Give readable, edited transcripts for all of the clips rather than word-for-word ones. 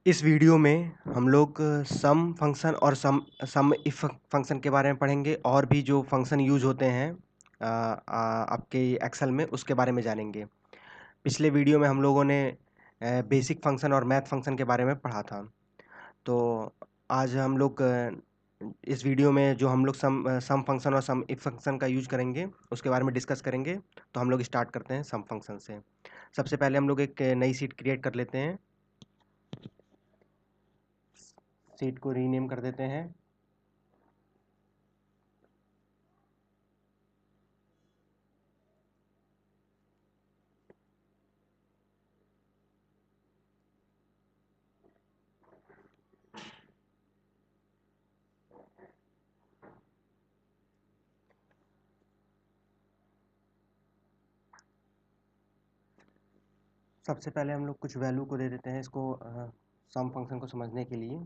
इस वीडियो में हम लोग सम फंक्शन और सम इफ फंक्शन के बारे में पढ़ेंगे और भी जो फंक्शन यूज होते हैं आपके एक्सेल में उसके बारे में जानेंगे। पिछले वीडियो में हम लोगों ने बेसिक फंक्शन और मैथ फंक्शन के बारे में पढ़ा था। तो आज हम लोग इस वीडियो में जो हम लोग सम फंक्शन और सम इफ फंक्शन का यूज करेंगे उसके बारे में डिस्कस करेंगे। तो हम लोग स्टार्ट करते हैं सम फंक्शन से। सबसे पहले हम लोग एक नई शीट क्रिएट कर लेते हैं। शीट को रीनेम कर देते हैं। सबसे पहले हम लोग कुछ वैल्यू को दे देते हैं इसको सम फंक्शन को समझने के लिए।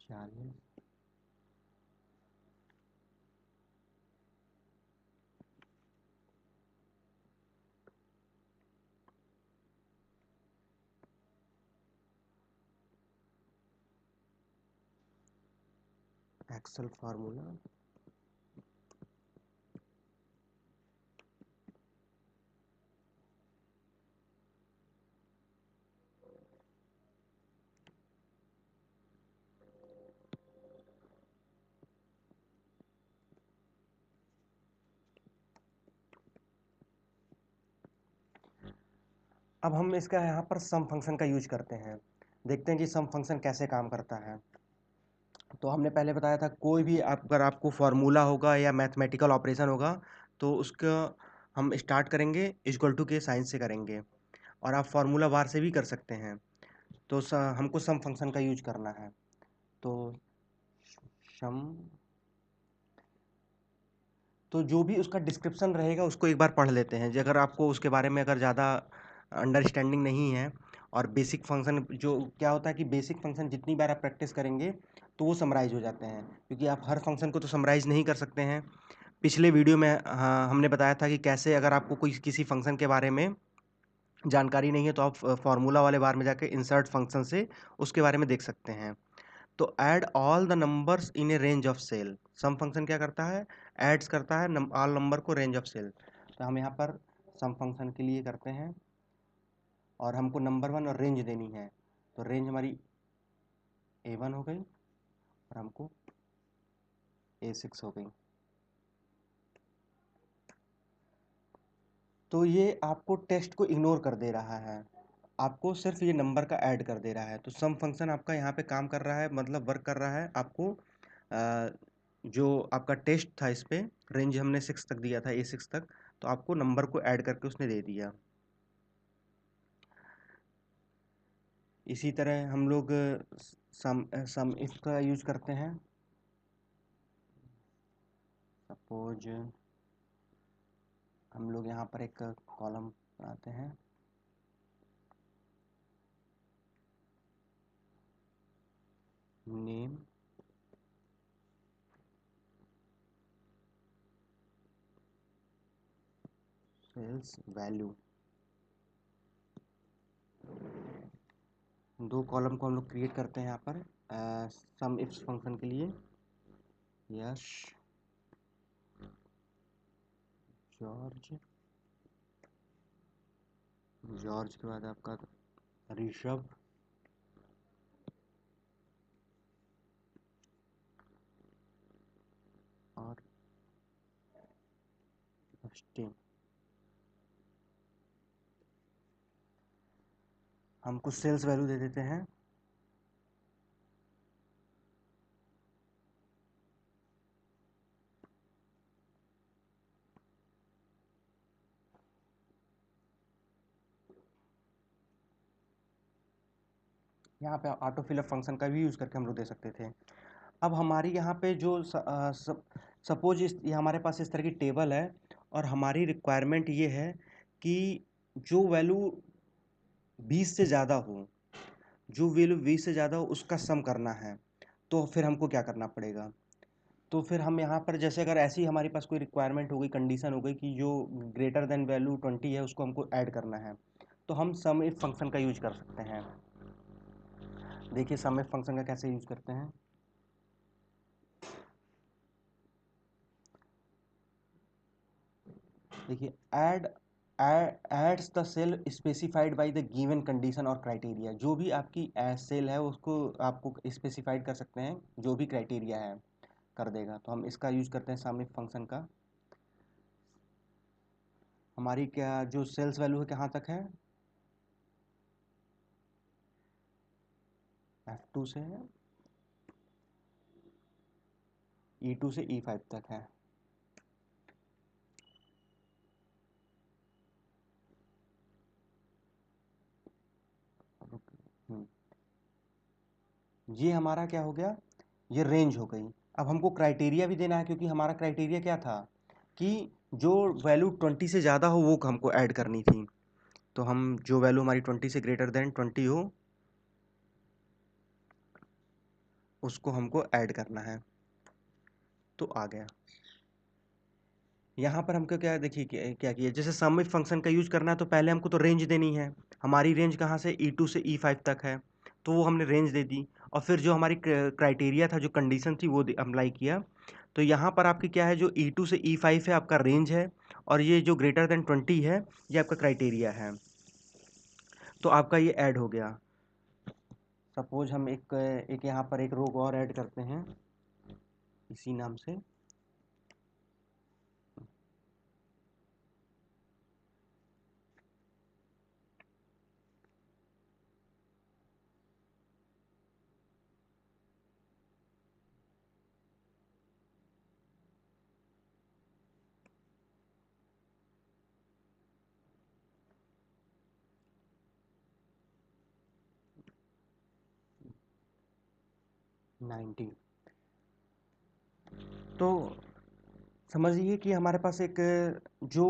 चालीस एक्सेल फार्मूला। अब हम इसका यहाँ पर सम फंक्शन का यूज करते हैं। देखते हैं कि सम फंक्शन कैसे काम करता है। तो हमने पहले बताया था कोई भी अगर आपको फार्मूला होगा या मैथमेटिकल ऑपरेशन होगा तो उसका हम स्टार्ट करेंगे इक्वल टू के साइन से करेंगे, और आप फार्मूला बार से भी कर सकते हैं। तो हमको सम फंक्शन का यूज करना है। तो सम, तो जो भी उसका डिस्क्रिप्शन रहेगा उसको एक बार पढ़ लेते हैं, अगर आपको उसके बारे में अगर ज़्यादा अंडरस्टैंडिंग नहीं है। और बेसिक फंक्शन जो क्या होता है कि बेसिक फंक्शन जितनी बार आप प्रैक्टिस करेंगे तो वो समराइज हो जाते हैं, क्योंकि आप हर फंक्शन को तो समराइज नहीं कर सकते हैं। पिछले वीडियो में हाँ, हमने बताया था कि कैसे अगर आपको कोई किसी फंक्शन के बारे में जानकारी नहीं है तो आप फार्मूला वाले बार में जाके इंसर्ट फंक्शन से उसके बारे में देख सकते हैं। तो add all the numbers in a range of cell, sum function क्या करता है, एड्स करता है ऑल नंबर को रेंज ऑफ सेल। तो हम यहाँ पर सम फंक्शन के लिए करते हैं और हमको नंबर वन और रेंज देनी है। तो रेंज हमारी A1 हो गई और हमको A6 हो गई। तो ये आपको टेक्स्ट को इग्नोर कर दे रहा है, आपको सिर्फ ये नंबर का ऐड कर दे रहा है। तो सम फंक्शन आपका यहाँ पे काम कर रहा है, मतलब वर्क कर रहा है। आपको जो आपका टेस्ट था इस पे रेंज हमने 6 तक दिया था, A6 तक, तो आपको नंबर को ऐड करके उसने दे दिया। इसी तरह हम लोग सम इफ का यूज करते हैं। सपोज हम लोग यहाँ पर एक कॉलम बनाते हैं। नेम सेल्स वैल्यू, दो कॉलम को हम लोग क्रिएट करते हैं यहाँ पर सम इफ फंक्शन के लिए। यश, जॉर्ज, जॉर्ज के बाद आपका ऋषभ, और स्टिंग। हम कुछ सेल्स वैल्यू दे देते हैं। यहाँ पे ऑटो फिलअप फंक्शन का भी यूज़ करके हम लोग दे सकते थे। अब हमारी यहाँ पे जो सपोज ये हमारे पास इस तरह की टेबल है और हमारी रिक्वायरमेंट ये है कि जो वैल्यू 20 से ज़्यादा हो, जो वैल्यू 20 से ज़्यादा हो उसका सम करना है। तो फिर हमको क्या करना पड़ेगा, तो फिर हम यहाँ पर जैसे अगर ऐसी हमारे पास कोई रिक्वायरमेंट हो गई, कंडीशन हो गई कि जो ग्रेटर देन वैल्यू 20 है उसको हमको ऐड करना है, तो हम सम इफ फंक्शन का यूज कर सकते हैं। देखिए सम इफ फंक्शन का कैसे यूज करते हैं। देखिए add adds the cell specified by the given condition और क्राइटेरिया, जो भी आपकी सेल है उसको आपको स्पेसिफाइड कर सकते हैं, जो भी क्राइटेरिया है कर देगा। तो हम इसका यूज करते हैं सम इफ फंक्शन का। हमारी क्या जो सेल्स वैल्यू है कहाँ तक है, F2 से है, E2 से E5 तक है। हम्म, ये हमारा क्या हो गया, ये रेंज हो गई। अब हमको क्राइटेरिया भी देना है, क्योंकि हमारा क्राइटेरिया क्या था कि जो वैल्यू 20 से ज़्यादा हो वो हमको ऐड करनी थी। तो हम जो वैल्यू हमारी 20 से ग्रेटर देन 20 हो उसको हमको ऐड करना है। तो आ गया। यहाँ पर हमको क्या देखिए क्या किया, जैसे सम इफ फंक्शन का यूज करना है तो पहले हमको तो रेंज देनी है। हमारी रेंज कहाँ से, E2 से E5 तक है, तो वो हमने रेंज दे दी। और फिर जो हमारी क्राइटेरिया था, जो कंडीशन थी, वो अप्लाई किया। तो यहाँ पर आपकी क्या है, जो E2 से E5 है आपका रेंज है, और ये जो ग्रेटर देन 20 है ये आपका क्राइटेरिया है। तो आपका ये ऐड हो गया। सपोज हम एक यहाँ पर एक रो और ऐड करते हैं इसी नाम से। नाइनटी। तो समझिए कि हमारे पास एक जो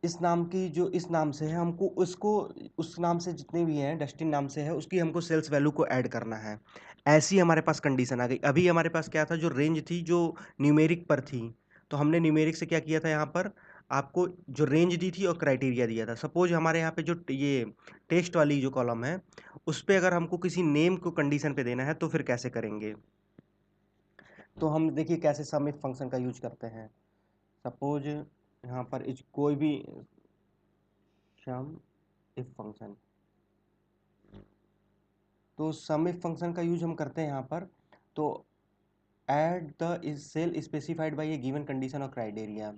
इस नाम की जो इस नाम से है, हमको उसको उस नाम से जितने भी हैं डस्टिन नाम से है उसकी हमको सेल्स वैल्यू को ऐड करना है। ऐसी हमारे पास कंडीशन आ गई। अभी हमारे पास क्या था, जो रेंज थी जो न्यूमेरिक पर थी, तो हमने न्यूमेरिक से क्या किया था, यहाँ पर आपको जो रेंज दी थी और क्राइटेरिया दिया था। सपोज हमारे यहाँ पे जो ये टेस्ट वाली जो कॉलम है उस पर अगर हमको किसी नेम को कंडीशन पे देना है तो फिर कैसे करेंगे। तो हम देखिए कैसे सम इफ फंक्शन का यूज करते हैं। सपोज यहाँ पर कोई भी सम इफ फंक्शन, तो सम इफ फंक्शन का यूज हम करते हैं यहाँ पर। तो add the cell specified by a given condition और क्राइटेरिया।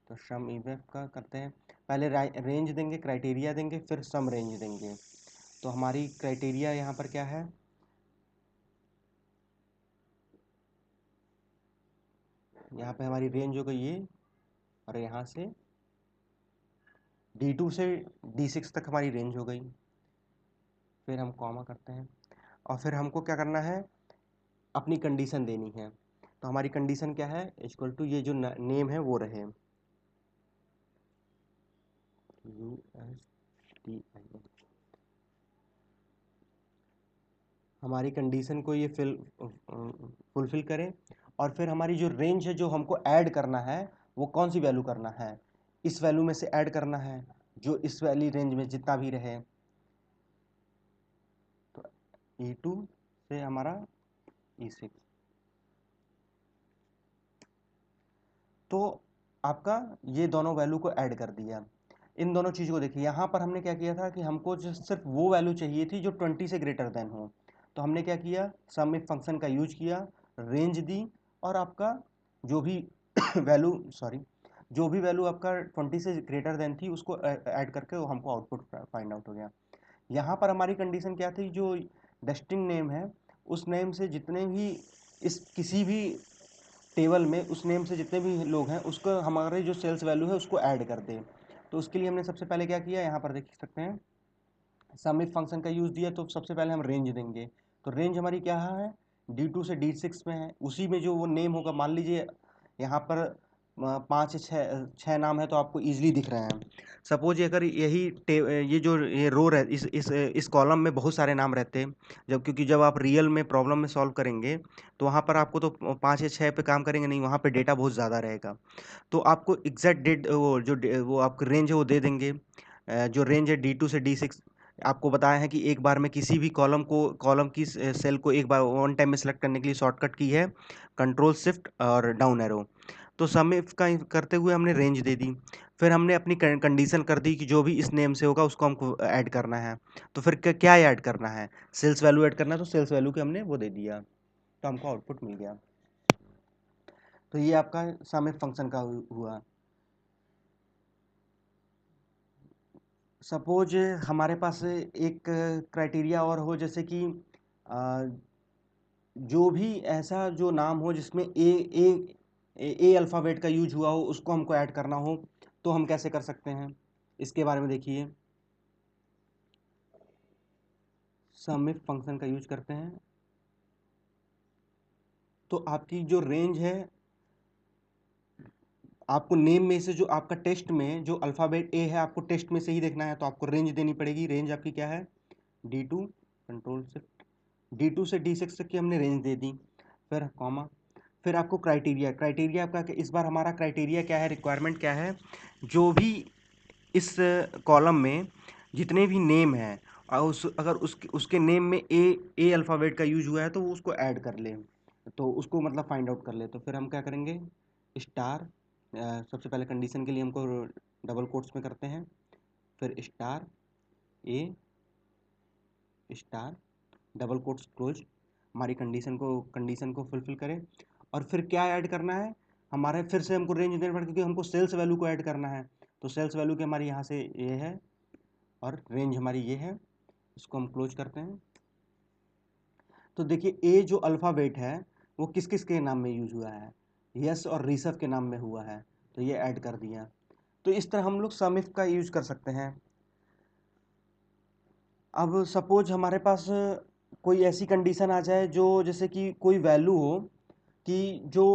तो सम इफ का करते हैं, पहले रेंज देंगे, क्राइटेरिया देंगे, फिर सम रेंज देंगे। तो हमारी क्राइटेरिया यहाँ पर क्या है, यहाँ पे हमारी रेंज हो गई ये, और यहाँ से D2 से D6 तक हमारी रेंज हो गई। फिर हम कॉमा करते हैं, और फिर हमको क्या करना है, अपनी कंडीशन देनी है। तो हमारी कंडीशन क्या है, इक्वल टू ये जो नेम है वो रहे USTIN। हमारी कंडीशन को ये फुलफिल करें। और फिर हमारी जो रेंज है जो हमको ऐड करना है वो कौन सी वैल्यू करना है, इस वैल्यू में से ऐड करना है जो इस वाली रेंज में जितना भी रहे। तो E2 से हमारा E6। तो आपका ये दोनों वैल्यू को ऐड कर दिया। इन दोनों चीज़ को देखिए, यहाँ पर हमने क्या किया था कि हमको जो सिर्फ वो वैल्यू चाहिए थी जो 20 से ग्रेटर देन हो। तो हमने क्या किया, सम इफ फंक्शन का यूज किया, रेंज दी, और आपका जो भी वैल्यू सॉरी जो भी वैल्यू आपका 20 से ग्रेटर देन थी उसको ऐड करके वो हमको आउटपुट फाइंड आउट हो गया। यहाँ पर हमारी कंडीशन क्या थी, जो डेस्टिन नेम है उस नेम से जितने भी इस किसी भी टेबल में उस नेम से जितने भी लोग हैं उसको हमारे जो सेल्स वैल्यू है उसको ऐड कर दें। तो उसके लिए हमने सबसे पहले क्या किया, यहाँ पर देख सकते हैं सम इफ फंक्शन का यूज़ दिया। तो सबसे पहले हम रेंज देंगे। तो रेंज हमारी क्या है, D2 से D6 में है। उसी में जो वो नेम होगा, मान लीजिए यहाँ पर 5 या 6 नाम है तो आपको ईजिली दिख रहे हैं। सपोज अगर ये जो ये रो रहे इस कॉलम में बहुत सारे नाम रहते हैं, जब क्योंकि जब आप रियल में प्रॉब्लम में सॉल्व करेंगे तो वहाँ पर आपको तो 5 या 6 पे काम करेंगे नहीं, वहाँ पे डेटा बहुत ज़्यादा रहेगा। तो आपको एग्जैक्ट वो आपकी रेंज है वो दे देंगे। जो रेंज है D2 से D6 आपको बताया है कि एक बार में किसी भी कॉलम की सेल को एक बार वन टाइम में सेलेक्ट करने के लिए शॉर्टकट की है कंट्रोल शिफ्ट और डाउन एरो। तो सम इफ का करते हुए हमने रेंज दे दी, फिर हमने अपनी कंडीशन कर दी कि जो भी इस नेम से होगा उसको हमको ऐड करना है। तो फिर क्या ऐड करना है, सेल्स वैल्यू ऐड करना है, तो सेल्स वैल्यू के हमने वो दे दिया तो हमको आउटपुट मिल गया। तो ये आपका सम इफ फंक्शन का हुआ। सपोज हमारे पास एक क्राइटेरिया और हो, जैसे कि आ, जो भी ऐसा जो नाम हो जिसमें ए अल्फ़ाबेट का यूज हुआ हो उसको हमको ऐड करना हो, तो हम कैसे कर सकते हैं इसके बारे में देखिए। सम इफ फंक्शन का यूज करते हैं तो आपकी जो रेंज है, आपको नेम में से जो आपका टेस्ट में जो अल्फ़ाबेट ए है आपको टेस्ट में से ही देखना है, तो आपको रेंज देनी पड़ेगी। रेंज आपकी क्या है, D2 कंट्रोल से D2 से D6 तक की हमने रेंज दे दी, फिर कॉमा, फिर आपको क्राइटेरिया आपका इस बार हमारा क्राइटेरिया क्या है, रिक्वायरमेंट क्या है, जो भी इस कॉलम में जितने भी नेम हैं और अगर उसके नेम में ए अल्फ़ाबेट का यूज हुआ है तो वो उसको ऐड कर ले, तो उसको मतलब फाइंड आउट कर ले। तो फिर हम क्या करेंगे, स्टार, सबसे पहले कंडीशन के लिए हमको डबल कोट्स में करते हैं, फिर स्टार ए स्टार डबल कोट्स क्लोज, हमारी कंडीशन को फुलफिल करें। और फिर क्या ऐड करना है, हमारे फिर से हमको रेंज देना पड़ेगा क्योंकि हमको सेल्स वैल्यू को ऐड करना है। तो सेल्स वैल्यू की हमारी यहाँ से ये है और रेंज हमारी ये है, इसको हम क्लोज करते हैं। तो देखिए ए जो अल्फ़ाबेट है वो किस किस के नाम में यूज हुआ है, यस और ऋषभ के नाम में हुआ है, तो ये ऐड कर दिया। तो इस तरह हम लोग सम इफ का यूज कर सकते हैं। अब सपोज हमारे पास कोई ऐसी कंडीशन आ जाए जो जैसे कि कोई वैल्यू हो कि जो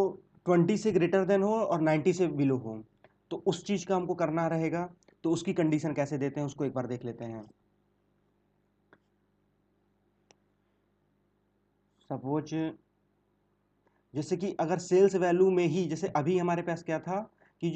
20 से ग्रेटर देन हो और 90 से बिलो हो, तो उस चीज़ का हमको करना रहेगा। तो उसकी कंडीशन कैसे देते हैं उसको एक बार देख लेते हैं। सपोज जैसे कि अगर सेल्स वैल्यू में ही, जैसे अभी हमारे पास क्या था कि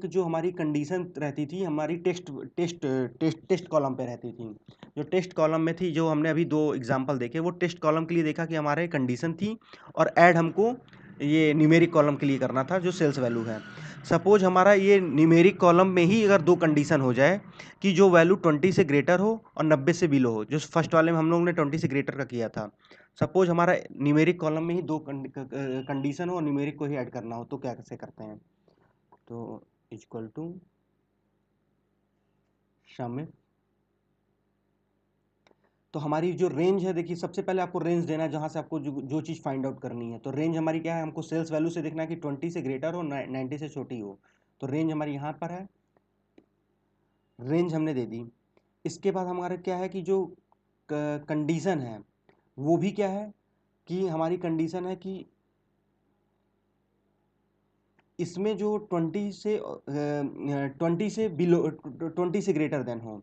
जो हमारी कंडीशन रहती थी हमारी टेस्ट कॉलम पे रहती थी, जो टेस्ट कॉलम में थी, जो हमने अभी दो एग्जांपल देखे वो टेस्ट कॉलम के लिए देखा कि हमारे कंडीशन थी और ऐड हमको ये न्यूमेरिक कॉलम के लिए करना था जो सेल्स वैल्यू है। सपोज हमारा ये न्यूमेरिक कॉलम में ही अगर दो कंडीशन हो जाए कि जो वैल्यू 20 से ग्रेटर हो और 90 से बिलो हो, जो फर्स्ट वाले में हम लोगों ने 20 से ग्रेटर का किया था, सपोज हमारा न्यूमेरिक कॉलम में ही दो कंडीशन हो और न्यूमेरिक को ही ऐड करना हो, तो क्या कैसे करते हैं। तो इक्वल टू सम, तो हमारी जो रेंज है, देखिए सबसे पहले आपको रेंज देना है जहां से आपको जो चीज़ फाइंड आउट करनी है। तो रेंज हमारी क्या है, हमको सेल्स वैल्यू से देखना है कि 20 से ग्रेटर हो 90 से छोटी हो, तो रेंज हमारी यहाँ पर है, रेंज हमने दे दी। इसके बाद हमारा क्या है कि जो कंडीशन है वो भी क्या है कि हमारी कंडीशन है कि इसमें जो 20 से बिलो 20 से ग्रेटर देन हो,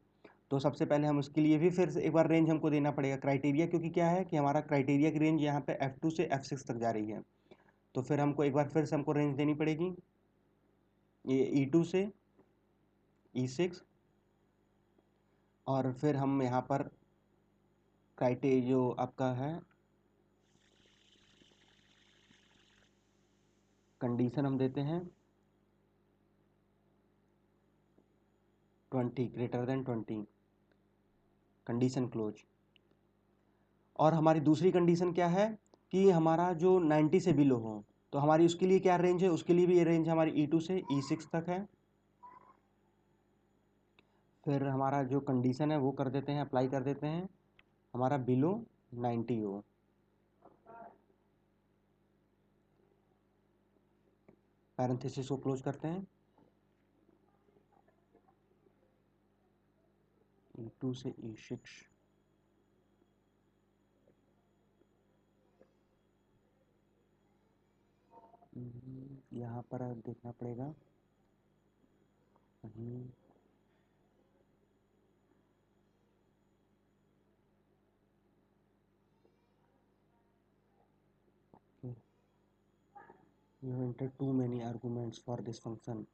तो सबसे पहले हम उसके लिए भी फिर से एक बार रेंज हमको देना पड़ेगा क्राइटेरिया, क्योंकि क्या है कि हमारा क्राइटेरिया की रेंज यहाँ पे F2 से F6 तक जा रही है। तो फिर हमको एक बार फिर से हमको रेंज देनी पड़ेगी, ये E2 से E6, और फिर हम यहाँ पर क्राइटेरिया जो आपका है कंडीशन हम देते हैं 20 ग्रेटर देन 20, कंडीशन क्लोज। और हमारी दूसरी कंडीशन क्या है कि हमारा जो 90 से बिलो हो, तो हमारी उसके लिए क्या रेंज है, उसके लिए भी ये रेंज हमारी E2 से E6 तक है। फिर हमारा जो कंडीशन है वो कर देते हैं, अप्लाई कर देते हैं, हमारा बिलो 90 हो। पैरेंथेसिस को क्लोज करते हैं, E2 से E6, यहाँ पर देखना पड़ेगा कहीं। You have entered too many arguments for this function.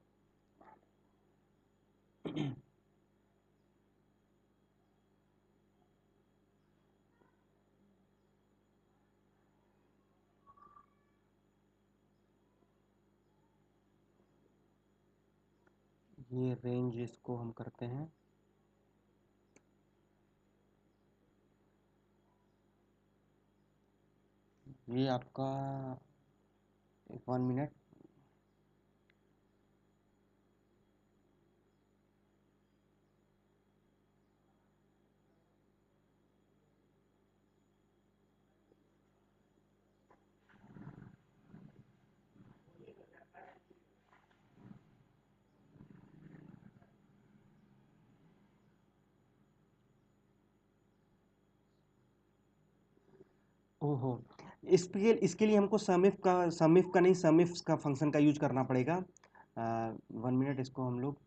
ये रेंज इसको हम करते हैं, ये आपका 1 मिनट। ओहो, इसके लिए हमको समिफ का नहीं, समिफ का फंक्शन का यूज करना पड़ेगा। 1 मिनट, इसको हम लोग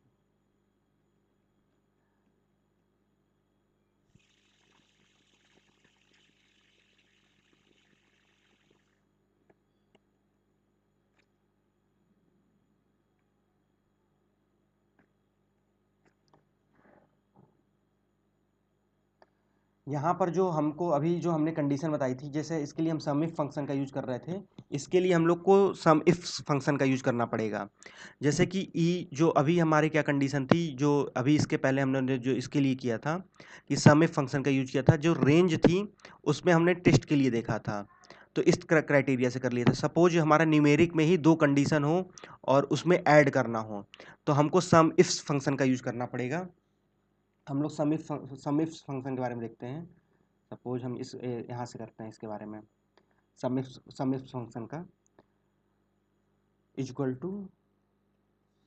यहाँ पर जो हमको अभी जो हमने कंडीशन बताई थी, जैसे इसके लिए हम सम इफ फंक्शन का यूज कर रहे थे, इसके लिए हम लोग को सम इफ फंक्शन का यूज करना पड़ेगा। जैसे कि ई जो अभी हमारी क्या कंडीशन थी, जो अभी इसके पहले हमने जो इसके लिए किया था कि सम इफ फंक्शन का यूज किया था, जो रेंज थी उसमें हमने टेस्ट के लिए देखा था, तो इस क्राइटेरिया से कर लिया था। सपोज हमारा न्यूमेरिक में ही दो कंडीशन हो और उसमें ऐड करना हो, तो हमको सम इफ फंक्शन का यूज करना पड़ेगा। हम लोग सम इफ फंक्शन के बारे में देखते हैं। सपोज हम इस यहाँ से करते हैं इसके बारे में, सम इफ फंक्शन का इक्वल टू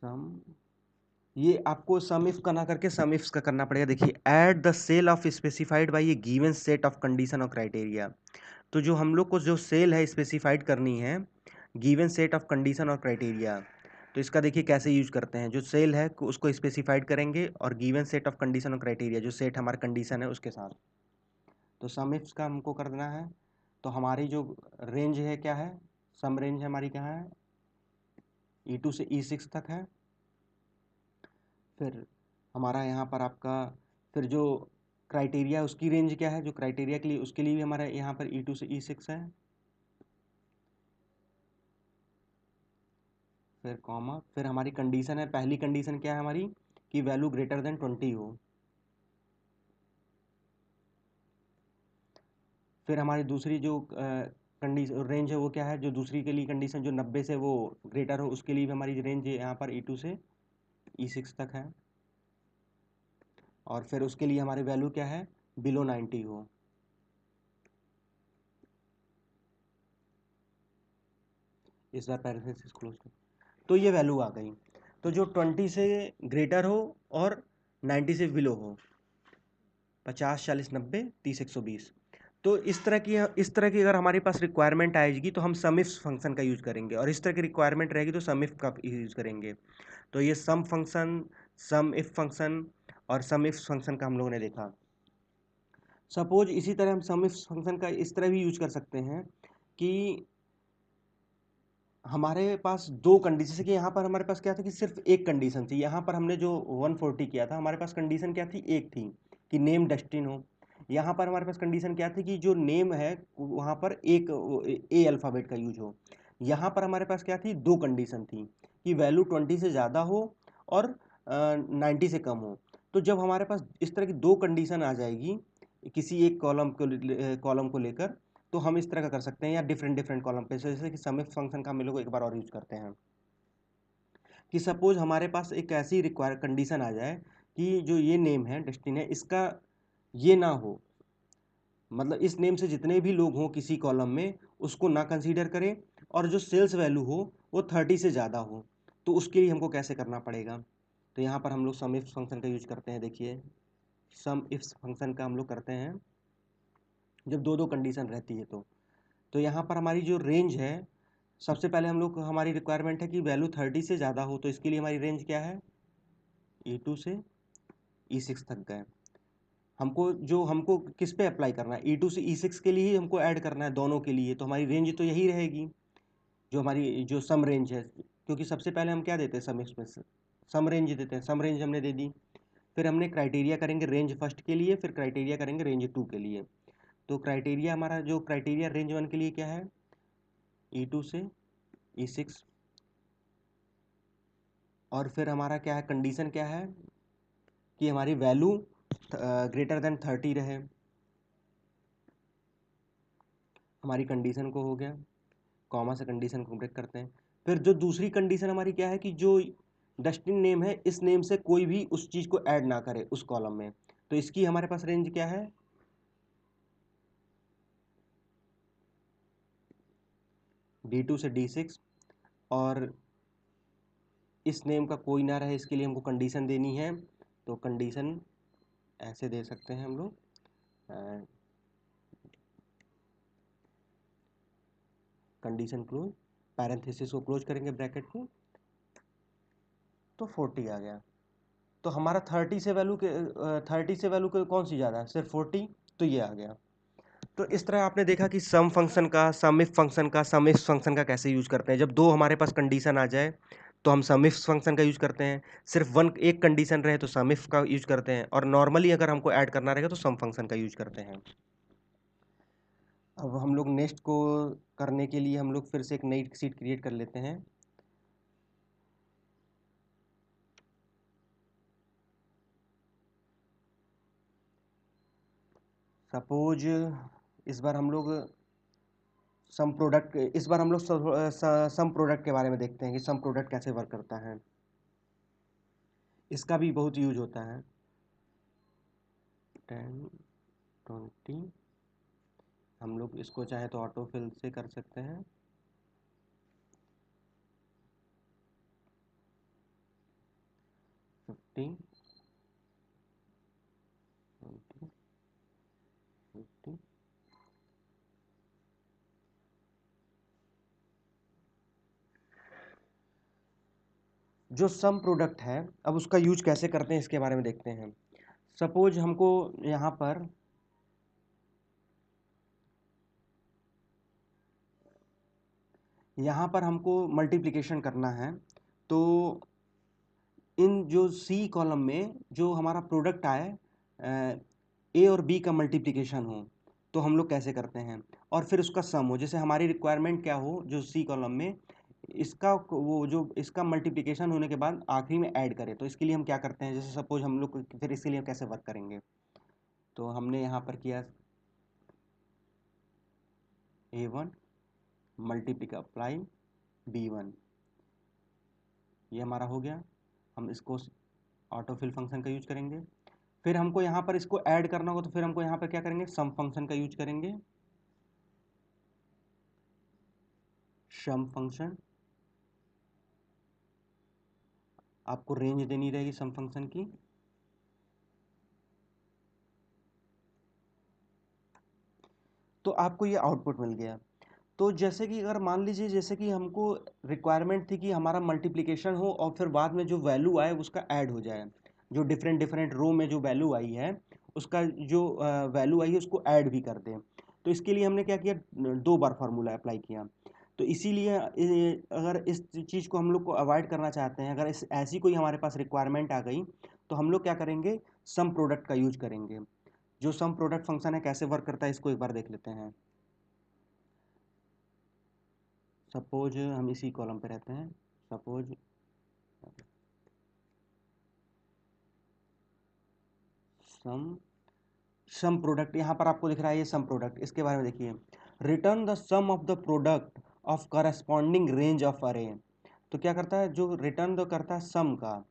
सम, ये आपको सम इफ का ना करके सम इफ्स का करना पड़ेगा। देखिए, add the cell of specified by a given set of condition और क्राइटेरिया। तो जो हम लोग को जो सेल है स्पेसिफाइड करनी है गिवन सेट ऑफ कंडीशन और क्राइटेरिया, तो इसका देखिए कैसे यूज करते हैं। जो सेल है उसको स्पेसिफाइड करेंगे और गिवन सेट ऑफ कंडीशन और क्राइटेरिया, जो सेट हमारा कंडीशन है उसके साथ, तो सम इफ्स का हमको कर देना है। तो हमारी जो रेंज है क्या है, सम रेंज हमारी क्या है, E2 से E6 तक है। फिर हमारा यहाँ पर आपका फिर जो क्राइटेरिया है उसकी रेंज क्या है, जो क्राइटेरिया के लिए उसके लिए भी हमारा यहाँ पर E2 से E6 है। फिर कॉमा, फिर हमारी कंडीशन है, पहली कंडीशन क्या है हमारी, कि वैल्यू ग्रेटर देन 20 हो। फिर हमारी दूसरी जो कंडीशन रेंज है वो क्या है, जो दूसरी के लिए कंडीशन जो 90 से वो ग्रेटर हो, उसके लिए भी हमारी रेंज यहाँ पर E2 से E6 तक है। और फिर उसके लिए हमारी वैल्यू क्या है, बिलो 90 हो। इस बार पैरेंथेसिस क्लोज कर, तो ये वैल्यू आ गई। तो जो 20 से ग्रेटर हो और 90 से बिलो हो, 50, 40, 90, 30, 120, तो इस तरह की अगर हमारे पास रिक्वायरमेंट आएगी तो हम सम इफ फंक्शन का यूज करेंगे, और इस तरह की रिक्वायरमेंट रहेगी तो सम इफ का यूज करेंगे। तो ये सम फंक्शन, सम इफ फंक्शन और सम इफ फंक्शन का हम लोगों ने देखा। सपोज इसी तरह हम सम इफ फंक्शन का इस तरह भी यूज कर सकते हैं कि हमारे पास दो कंडीशन, जैसे कि यहाँ पर हमारे पास क्या था कि सिर्फ एक कंडीशन थी। यहाँ पर हमने जो 140 किया था, हमारे पास कंडीशन क्या थी, एक थी कि नेम डस्टिन हो। यहाँ पर हमारे पास कंडीशन क्या थी कि जो नेम है वहाँ पर एक ए अल्फ़ाबेट का यूज हो। यहाँ पर हमारे पास क्या थी, दो कंडीशन थी कि वैल्यू 20 से ज़्यादा हो और 90 से कम हो। तो जब हमारे पास इस तरह की दो कंडीशन आ जाएगी किसी एक कॉलम को लेकर, तो हम इस तरह का कर सकते हैं, या डिफरेंट डिफरेंट कॉलम पे, जैसे कि सम इफ फंक्शन का हम लोग एक बार और यूज करते हैं कि सपोज हमारे पास एक ऐसी रिक्वायर कंडीशन आ जाए कि जो ये नेम है डेस्टिन है, इसका ये ना हो, मतलब इस नेम से जितने भी लोग हों किसी कॉलम में उसको ना कंसीडर करें, और जो सेल्स वैल्यू हो वो 30 से ज़्यादा हो। तो उसके लिए हमको कैसे करना पड़ेगा, तो यहाँ पर हम लोग सम इफ फंक्शन का यूज करते हैं। देखिए, सम इफ फंक्शन का हम लोग करते हैं जब दो दो कंडीशन रहती है। तो यहाँ पर हमारी जो रेंज है सबसे पहले हम लोग हमारी रिक्वायरमेंट है कि वैल्यू 30 से ज़्यादा हो, तो इसके लिए हमारी रेंज क्या है, E2 से E6 तक गए। हमको किस पे अप्लाई करना है, E2 से E6 के लिए ही हमको ऐड करना है दोनों के लिए, तो हमारी रेंज तो यही रहेगी जो हमारी जो सम रेंज है, क्योंकि सबसे पहले हम क्या देते हैं सम एक्सप्रेस, सम रेंज देते हैं, सम रेंज हमने दे दी। फिर हमने क्राइटेरिया करेंगे रेंज फर्स्ट के लिए, फिर क्राइटेरिया करेंगे रेंज 2 के लिए। तो क्राइटेरिया हमारा जो क्राइटेरिया रेंज 1 के लिए क्या है, E2 से E6, और फिर हमारा क्या है, कंडीशन क्या है कि हमारी वैल्यू ग्रेटर देन 30 रहे, हमारी कंडीशन को हो गया, कॉमा से कंडीशन को ब्रेक करते हैं। फिर जो दूसरी कंडीशन हमारी क्या है कि जो डेस्टिनी नेम है, इस नेम से कोई भी उस चीज़ को ऐड ना करे उस कॉलम में, तो इसकी हमारे पास रेंज क्या है, D2 से D6, और इस नेम का कोई ना रहे, इसके लिए हमको कंडीशन देनी है, तो कंडीशन ऐसे दे सकते हैं हम लोग, कंडीशन क्लोज, पैरेंथेसिस को क्लोज करेंगे ब्रैकेट को, तो 40 आ गया। तो हमारा 30 से वैल्यू के कौन सी ज़्यादा है, सिर्फ 40, तो ये आ गया। तो इस तरह आपने देखा कि सम फंक्शन का, सम इफ फंक्शन का, सम इफ फंक्शन का कैसे यूज करते हैं। जब दो हमारे पास कंडीशन आ जाए तो हम सम इफ फंक्शन का यूज करते हैं, सिर्फ एक कंडीशन रहे तो सम इफ का यूज करते हैं, और नॉर्मली अगर हमको ऐड करना रहेगा तो सम फंक्शन का यूज करते हैं। अब हम लोग नेक्स्ट को करने के लिए हम लोग फिर से एक नई शीट क्रिएट कर लेते हैं। सपोज इस बार हम लोग सम प्रोडक्ट, इस बार हम लोग सम प्रोडक्ट के बारे में देखते हैं कि सम प्रोडक्ट कैसे वर्क करता है। इसका भी बहुत यूज होता है। 10 20, हम लोग इसको चाहे तो ऑटो फिल से कर सकते हैं। 15 20 50, जो सम प्रोडक्ट है अब उसका यूज कैसे करते हैं इसके बारे में देखते हैं। सपोज हमको यहाँ पर हमको मल्टीप्लिकेशन करना है, तो इन जो सी कॉलम में जो हमारा प्रोडक्ट आए, ए और बी का मल्टीप्लिकेशन हो, तो हम लोग कैसे करते हैं, और फिर उसका सम हो, जैसे हमारी रिक्वायरमेंट क्या हो जो सी कॉलम में इसका वो जो इसका मल्टीप्लिकेशन होने के बाद आखिरी में ऐड करें, तो इसके लिए हम क्या करते हैं, जैसे सपोज हम लोग फिर इसके लिए कैसे वर्क करेंगे, तो हमने यहाँ पर किया A1 मल्टीप्लिक अप्लाई B1, ये हमारा हो गया। हम इसको ऑटोफिल फंक्शन का यूज करेंगे। फिर हमको यहाँ पर इसको ऐड करना होगा, तो फिर हमको यहाँ पर क्या करेंगे, सम फंक्शन का यूज करेंगे, सम फंक्शन, आपको रेंज देनी रहेगी सम फंक्शन की, तो आपको ये आउटपुट मिल गया। तो जैसे कि अगर मान लीजिए जैसे कि हमको रिक्वायरमेंट थी कि हमारा मल्टीप्लिकेशन हो और फिर बाद में जो वैल्यू आए उसका ऐड हो जाए, जो डिफरेंट डिफरेंट रो में जो वैल्यू आई है उसका जो वैल्यू आई है उसको ऐड भी कर दें, तो इसके लिए हमने क्या किया, 2 बार फार्मूला अप्लाई किया। तो इसीलिए अगर इस चीज़ को हम लोग को अवॉइड करना चाहते हैं, अगर इस ऐसी कोई हमारे पास रिक्वायरमेंट आ गई, तो हम लोग क्या करेंगे, सम प्रोडक्ट का यूज करेंगे। जो सम प्रोडक्ट फंक्शन है कैसे वर्क करता है इसको एक बार देख लेते हैं। सपोज हम इसी कॉलम पे रहते हैं, सपोज सम सम प्रोडक्ट, यहाँ पर आपको दिख रहा है ये सम प्रोडक्ट, इसके बारे में देखिए, return the sum of the product of corresponding range of array. तो क्या करता है, जो रिटर्न तो करता है सम का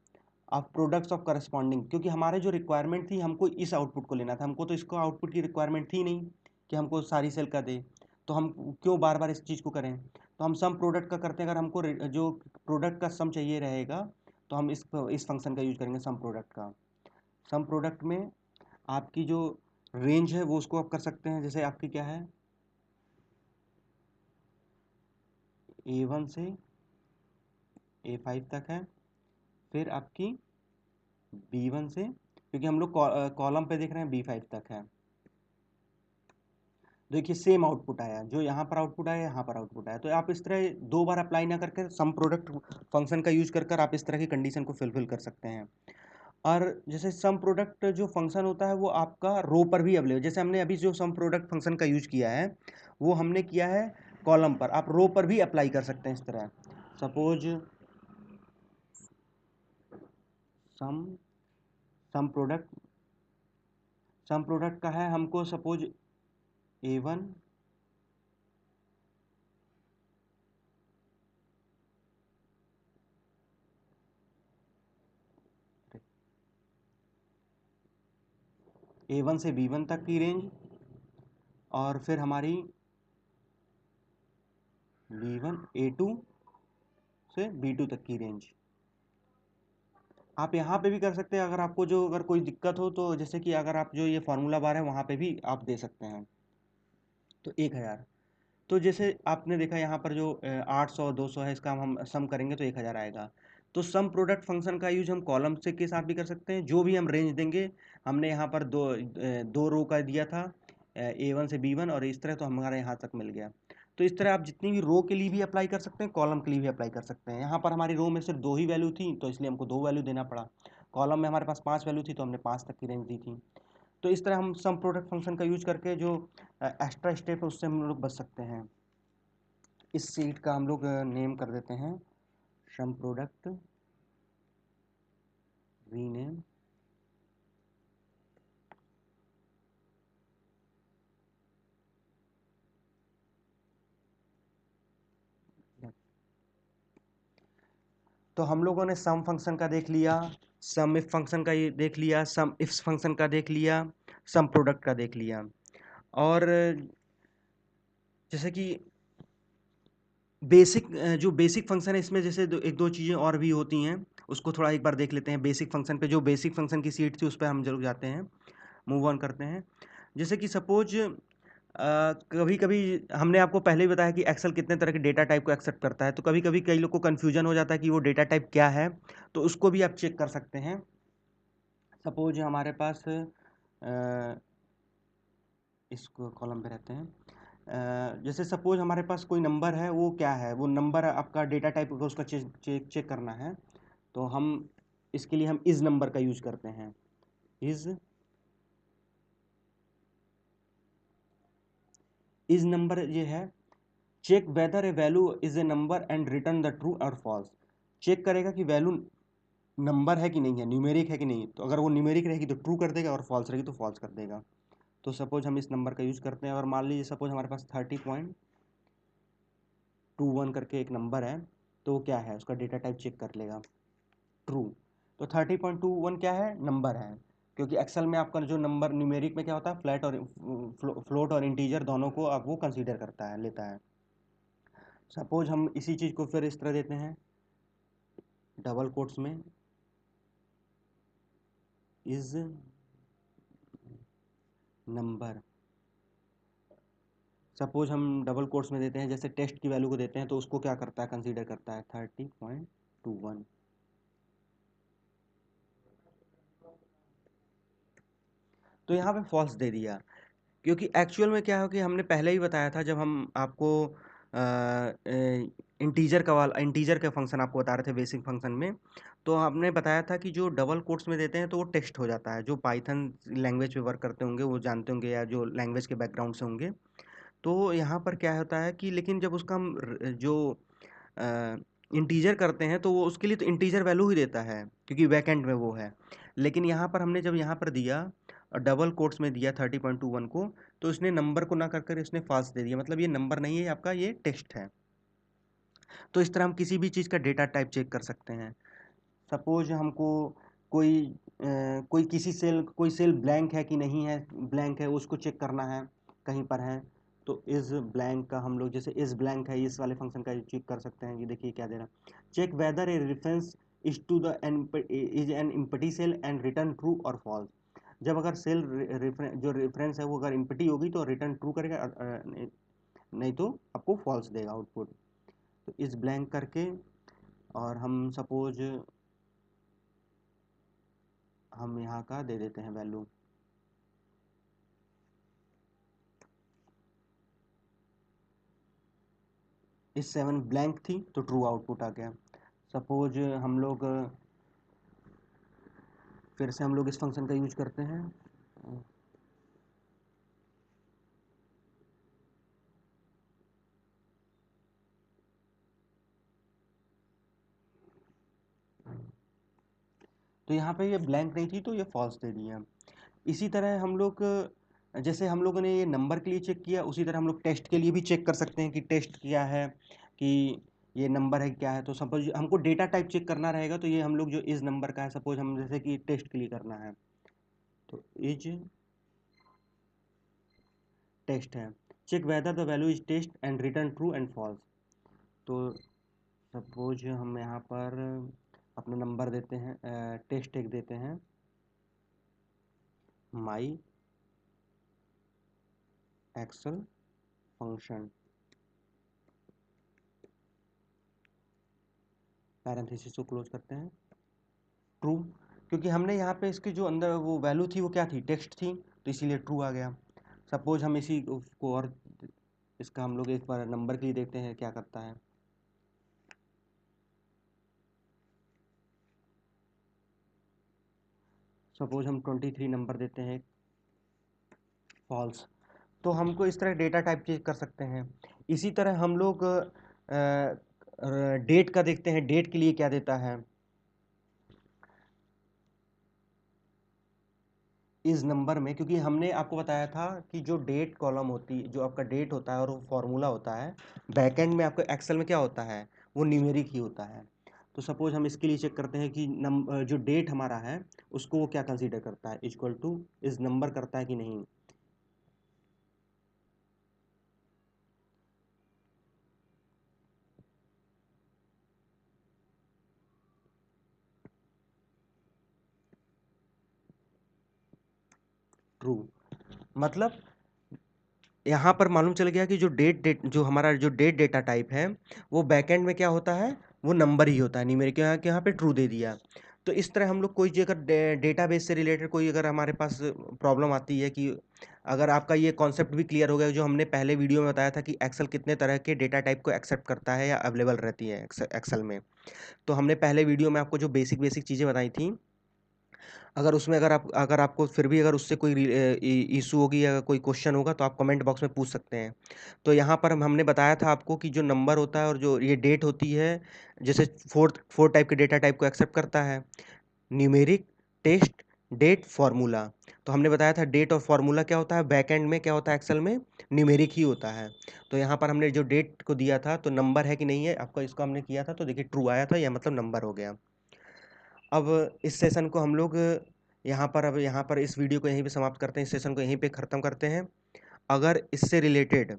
ऑफ प्रोडक्ट्स ऑफ करस्पॉन्डिंग, क्योंकि हमारे जो रिक्वायरमेंट थी हमको इस आउटपुट को लेना था, हमको तो इसको आउटपुट की रिक्वायरमेंट थी नहीं कि हमको सारी सेल का दे, तो हम क्यों बार बार इस चीज़ को करें, तो हम सम प्रोडक्ट का करते हैं। अगर हमको जो प्रोडक्ट का सम चाहिए रहेगा, तो हम इस फंक्शन का यूज करेंगे सम प्रोडक्ट का। सम प्रोडक्ट में आपकी जो रेंज है वो उसको आप कर सकते हैं, जैसे आपकी क्या है, A1 से A5 तक है, फिर आपकी B1 से, क्योंकि हम लोग कॉलम पे देख रहे हैं B5 तक है। देखिए सेम आउटपुट आया, जो यहाँ पर आउटपुट आया यहाँ पर आउटपुट आया। तो आप इस तरह दो बार अप्लाई ना करके सम प्रोडक्ट फंक्शन का यूज कर आप इस तरह की कंडीशन को फिलफिल कर सकते हैं। और जैसे सम प्रोडक्ट जो फंक्शन होता है वो आपका रो पर भी अवेलेबल, जैसे हमने अभी जो सम प्रोडक्ट फंक्शन का यूज किया है वो हमने किया है कॉलम पर, आप रो पर भी अप्लाई कर सकते हैं इस तरह। सपोज सम सम प्रोडक्ट का है हमको, सपोज A1 A1 से B1 तक की रेंज, और फिर हमारी B1 A2 से B2 तक की रेंज। आप यहाँ पे भी कर सकते हैं, अगर आपको जो अगर कोई दिक्कत हो तो, जैसे कि अगर आप जो ये फार्मूला बार है वहाँ पे भी आप दे सकते हैं। तो 1000, तो जैसे आपने देखा यहाँ पर जो 800 200 है, इसका हम सम करेंगे तो 1000 आएगा। तो सम प्रोडक्ट फंक्शन का यूज हम कॉलम से के साथ भी कर सकते हैं, जो भी हम रेंज देंगे। हमने यहाँ पर दो रो का दिया था, A1 से B1, और इस तरह तो हमारे यहाँ तक मिल गया। तो इस तरह आप जितनी भी रो के लिए भी अप्लाई कर सकते हैं, कॉलम के लिए भी अप्लाई कर सकते हैं। यहाँ पर हमारी रो में सिर्फ 2 ही वैल्यू थी, तो इसलिए हमको 2 वैल्यू देना पड़ा। कॉलम में हमारे पास 5 वैल्यू थी, तो हमने 5 तक की रेंज दी थी। तो इस तरह हम सम प्रोडक्ट फंक्शन का यूज करके जो एक्स्ट्रा स्टेप है उससे हम लोग बच सकते हैं। इस सीट का हम लोग नेम कर देते हैं सम प्रोडक्ट रीनेम। तो हम लोगों ने सम फंक्शन का देख लिया, सम इफ फंक्शन का ये देख लिया, सम इफ्स फंक्शन का देख लिया, सम प्रोडक्ट का देख लिया। और जैसे कि बेसिक जो बेसिक फंक्शन है इसमें, जैसे एक दो चीज़ें और भी होती हैं, उसको थोड़ा एक बार देख लेते हैं। बेसिक फंक्शन पे, जो बेसिक फंक्शन की सीट थी उस पर हम जरूर जाते हैं, मूव ऑन करते हैं। जैसे कि सपोज कभी कभी हमने आपको पहले ही बताया कि एक्सेल कितने तरह के डेटा टाइप को एक्सेप्ट करता है, तो कभी कभी कई लोग को कन्फ्यूजन हो जाता है कि वो डेटा टाइप क्या है, तो उसको भी आप चेक कर सकते हैं। सपोज हमारे पास इसको कॉलम पे रहते हैं, जैसे सपोज हमारे पास कोई नंबर है, वो क्या है, वो नंबर आपका डेटा टाइप होगा, उसका चेक करना है। तो हम इसके लिए हम इस नंबर का यूज करते हैं, इस नंबर ये है, check whether a value is a number and return the true और फॉल्स। चेक करेगा कि वैल्यू नंबर है कि नहीं है, न्यूमेरिक है कि नहीं। तो अगर वो न्यूमेरिक रहेगी तो ट्रू कर देगा, और फॉल्स रहेगी तो फॉल्स कर देगा। तो सपोज हम इस नंबर का यूज़ करते हैं, और मान लीजिए सपोज हमारे पास 30.21 करके एक नंबर है, तो वो क्या है, उसका डेटा टाइप चेक कर लेगा, ट्रू। तो 30.21 क्या है, नंबर है, क्योंकि एक्सेल में आपका जो नंबर न्यूमेरिक में क्या होता है, फ्लैट और फ्लोट और इंटीजर दोनों को आप वो कंसीडर करता है, लेता है। सपोज हम इसी चीज़ को फिर इस तरह देते हैं, डबल कोट्स में, इज नंबर। सपोज हम डबल कोट्स में देते हैं, जैसे टेस्ट की वैल्यू को देते हैं, तो उसको क्या करता है, कंसीडर करता है 30.21। तो यहाँ पे फॉल्स दे दिया, क्योंकि एक्चुअल में क्या हो कि हमने पहले ही बताया था, जब हम आपको इंटीजर का फंक्शन आपको बता रहे थे बेसिक फंक्शन में, तो हमने बताया था कि जो डबल कोट्स में देते हैं तो वो टेक्स्ट हो जाता है। जो पाइथन लैंग्वेज पे वर्क करते होंगे वो जानते होंगे, या जो लैंग्वेज के बैकग्राउंड से होंगे। तो यहाँ पर क्या होता है कि, लेकिन जब उसका हम जो इंटीजर करते हैं तो वो उसके लिए तो इंटीजर वैल्यू ही देता है, क्योंकि बैकएंड में वो है। लेकिन यहाँ पर हमने जब यहाँ पर दिया और डबल कोट्स में दिया 30.21 को, तो इसने नंबर को ना कर कर इसने फॉल्स दे दिया, मतलब ये नंबर नहीं है आपका, ये टेक्स्ट है। तो इस तरह हम किसी भी चीज़ का डेटा टाइप चेक कर सकते हैं। सपोज हमको कोई कोई सेल ब्लैंक है कि नहीं है, ब्लैंक है उसको चेक करना है, कहीं पर है। तो इस ब्लैंक का हम लोग, जैसे इस ब्लैंक है, इस वाले फंक्शन का चेक कर सकते हैं। ये देखिए क्या दे रहा, check whether a reference is to the is an empty cell and return true और फॉल्स। जब अगर सेल जो रेफरेंस है वो अगर एम्प्टी होगी तो रिटर्न ट्रू करेगा, नहीं तो आपको फॉल्स देगा आउटपुट। तो इस ब्लैंक करके और हम सपोज हम यहाँ का दे देते हैं वैल्यू, इस 7 ब्लैंक थी तो ट्रू आउटपुट आ गया। सपोज हम लोग फिर से हम लोग इस फंक्शन का यूज करते हैं, तो यहाँ पे ये ब्लैंक नहीं थी तो ये फॉल्स दे दिया। इसी तरह हम लोग जैसे हम लोगों ने ये नंबर के लिए चेक किया, उसी तरह हम लोग टेस्ट के लिए भी चेक कर सकते हैं कि टेस्ट क्या है, कि ये नंबर है क्या है। तो सपोज हमको डेटा टाइप चेक करना रहेगा तो ये हम लोग जो इस नंबर का है, सपोज हम जैसे कि टेस्ट के लिए करना है तो इज टेस्ट है, check whether the value is text and return true and false. तो सपोज हम यहाँ पर अपना नंबर देते हैं, टेस्ट एक देते हैं, माई एक्सेल फंक्शन पैरेंथेसिस को क्लोज करते हैं, ट्रू, क्योंकि हमने यहाँ पे इसके जो अंदर वो वैल्यू थी वो क्या थी, टेक्स्ट थी, तो इसीलिए ट्रू आ गया। सपोज हम इसी को और इसका हम लोग एक बार नंबर के लिए देखते हैं क्या करता है। सपोज हम 23 नंबर देते हैं, फॉल्स। तो हमको इस तरह डेटा टाइप चेक कर सकते हैं। इसी तरह हम लोग डेट का देखते हैं, डेट के लिए क्या देता है, इस नंबर में, क्योंकि हमने आपको बताया था कि जो डेट कॉलम होती जो आपका डेट होता है और वो फॉर्मूला होता है, बैकएंड में आपको एक्सेल में क्या होता है, वो न्यूमेरिक ही होता है। तो सपोज हम इसके लिए चेक करते हैं कि जो डेट हमारा है उसको वो क्या कंसीडर करता है, इक्वल टू इस नंबर करता है कि नहीं। ट्रू, मतलब यहाँ पर मालूम चल गया कि जो डेट जो हमारा जो डेट डेटा टाइप है वो बैकएंड में क्या होता है, वो नंबर ही होता है, न्यूमेरिक, यहाँ पे ट्रू दे दिया। तो इस तरह हम लोग कोई जो अगर डेटाबेस से रिलेटेड कोई अगर हमारे पास प्रॉब्लम आती है, कि अगर आपका ये कॉन्सेप्ट भी क्लियर हो गया जो हमने पहले वीडियो में बताया था कि एक्सेल कितने तरह के डेटा टाइप को एक्सेप्ट करता है या अवेलेबल रहती है एक्सेल में। तो हमने पहले वीडियो में आपको जो बेसिक बेसिक चीज़ें बताई थी, अगर उसमें अगर आपको फिर भी अगर उससे कोई इशू होगी या कोई क्वेश्चन होगा तो आप कमेंट बॉक्स में पूछ सकते हैं। तो यहाँ पर हमने बताया था आपको कि जो नंबर होता है और जो ये डेट होती है, जैसे फोर टाइप के डेटा टाइप को एक्सेप्ट करता है, न्यूमेरिक, टेस्ट, डेट, फार्मूला। तो हमने बताया था डेट और फार्मूला क्या होता है, बैक एंड में क्या होता है, एक्सेल में न्यूमेरिक ही होता है। तो यहाँ पर हमने जो डेट को दिया था तो नंबर है कि नहीं है, आपका इसको हमने किया था तो देखिए ट्रू आया था, यह मतलब नंबर हो गया। अब इस सेशन को हम लोग यहाँ पर इस वीडियो को यहीं पे समाप्त करते हैं, इस सेशन को यहीं पे ख़त्म करते हैं। अगर इससे रिलेटेड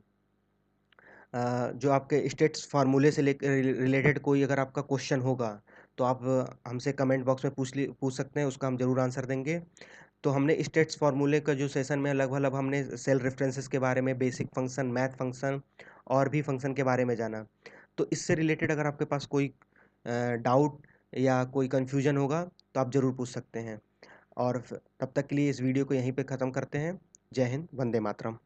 जो आपके स्टेट्स फार्मूले से रिलेटेड कोई अगर आपका क्वेश्चन होगा तो आप हमसे कमेंट बॉक्स में पूछ सकते हैं, उसका हम ज़रूर आंसर देंगे। तो हमने स्टेट्स फार्मूले का जो सेशन में लगभग हमने सेल रेफरेंसेस के बारे में, बेसिक फंक्शन, मैथ फंक्शन और भी फंक्शन के बारे में जाना। तो इससे रिलेटेड अगर आपके पास कोई डाउट या कोई कन्फ्यूजन होगा तो आप ज़रूर पूछ सकते हैं। और तब तक के लिए इस वीडियो को यहीं पे ख़त्म करते हैं। जय हिंद, वंदे मातरम।